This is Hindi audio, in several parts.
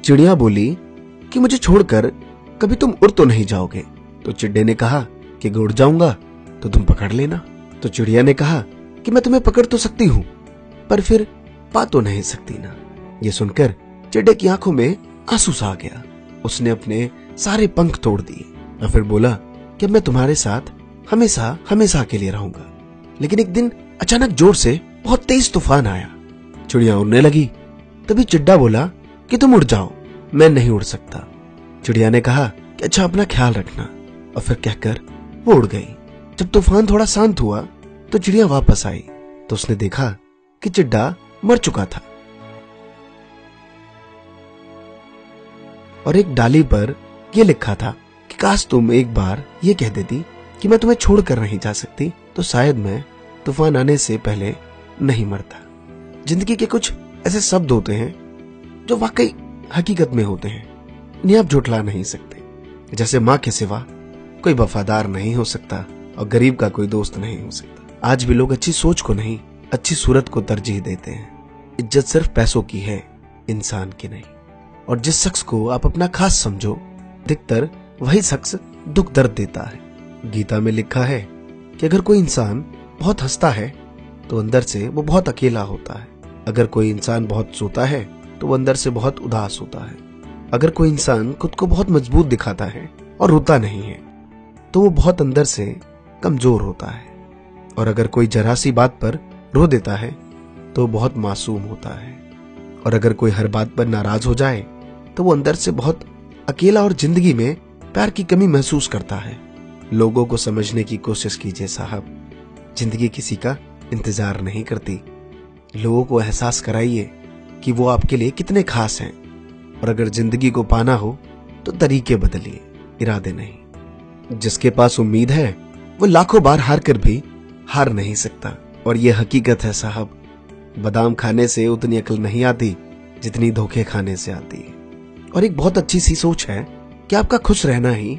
चिड़िया बोली कि मुझे छोड़कर कभी तुम उड़ तो नहीं जाओगे। तो चिड्डे ने कहा कि उड़ जाऊंगा तो तुम पकड़ लेना। तो चिड़िया ने कहा कि मैं तुम्हें पकड़ तो सकती हूँ पर फिर पा तो नहीं सकती ना। ये सुनकर चिड्डे की आंखों में आंसू सा आ गया। उसने अपने सारे पंख तोड़ दिए और फिर बोला कि मैं तुम्हारे साथ हमेशा हमेशा के लिए रहूंगा। लेकिन एक दिन अचानक जोर से बहुत तेज तूफान आया। चिड़िया उड़ने लगी। तभी चिड्डा बोला कि तुम उड़ जाओ, मैं नहीं उड़ सकता। चिड़िया ने कहा कि अच्छा अपना ख्याल रखना, और फिर कहकर वो उड़ गई। जब तूफान थोड़ा शांत हुआ तो चिड़िया वापस आई तो उसने देखा कि चिड्डा मर चुका था और एक डाली पर यह लिखा था कि काश तुम एक बार ये कह देती कि मैं तुम्हें छोड़कर नहीं जा सकती तो शायद मैं तूफान आने से पहले नहीं मरता। जिंदगी के कुछ ऐसे शब्द होते हैं जो वाकई हकीकत में होते हैं, इन्हें आप झुठला नहीं सकते। जैसे माँ के सिवा कोई वफादार नहीं हो सकता और गरीब का कोई दोस्त नहीं हो सकता। आज भी लोग अच्छी सोच को नहीं, अच्छी सूरत को तरजीह देते हैं। इज्जत सिर्फ पैसों की है, इंसान की नहीं। और जिस शख्स को आप अपना खास समझो, अधिकतर वही शख्स दुख दर्द देता है। गीता में लिखा है कि अगर कोई इंसान बहुत हंसता है तो अंदर से वो बहुत अकेला होता है। अगर कोई इंसान बहुत सोता है तो वो अंदर से बहुत उदास होता है। अगर कोई इंसान खुद को बहुत मजबूत दिखाता है और रोता नहीं है तो वो बहुत अंदर से कमजोर होता है। और अगर कोई जरा सी बात पर रो देता है तो वो बहुत मासूम होता है। और अगर कोई हर बात पर नाराज हो जाए तो वो अंदर से बहुत अकेला और जिंदगी में प्यार की कमी महसूस करता है। लोगों को समझने की कोशिश कीजिए साहब, जिंदगी किसी का इंतजार नहीं करती। लोगों को एहसास कराइए कि वो आपके लिए कितने खास हैं। और अगर जिंदगी को पाना हो तो तरीके बदलिए, इरादे नहीं। जिसके पास उम्मीद है वो लाखों बार हार कर भी हार नहीं सकता। और ये हकीकत है साहब, बादाम खाने से उतनी अकल नहीं आती जितनी धोखे खाने से आती है। और एक बहुत अच्छी सी सोच है कि आपका खुश रहना ही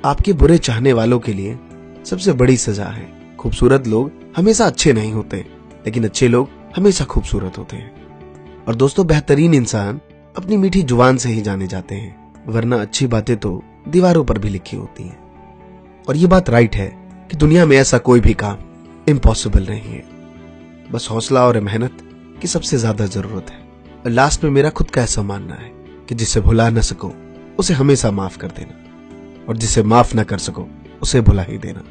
आपके बुरे चाहने वालों के लिए सबसे बड़ी सजा है। खूबसूरत लोग हमेशा अच्छे नहीं होते, लेकिन अच्छे लोग हमेशा खूबसूरत होते हैं। और दोस्तों, बेहतरीन इंसान अपनी मीठी जुबान से ही जाने जाते हैं, वरना अच्छी बातें तो दीवारों पर भी लिखी होती हैं। और ये बात राइट है कि दुनिया में ऐसा कोई भी काम इम्पॉसिबल नहीं है। बस हौसला और मेहनत की सबसे ज्यादा जरूरत है। और लास्ट में मेरा खुद का ऐसा मानना है कि जिसे भुला न सको उसे हमेशा माफ कर देना, और जिसे माफ न कर सको उसे भुला ही देना।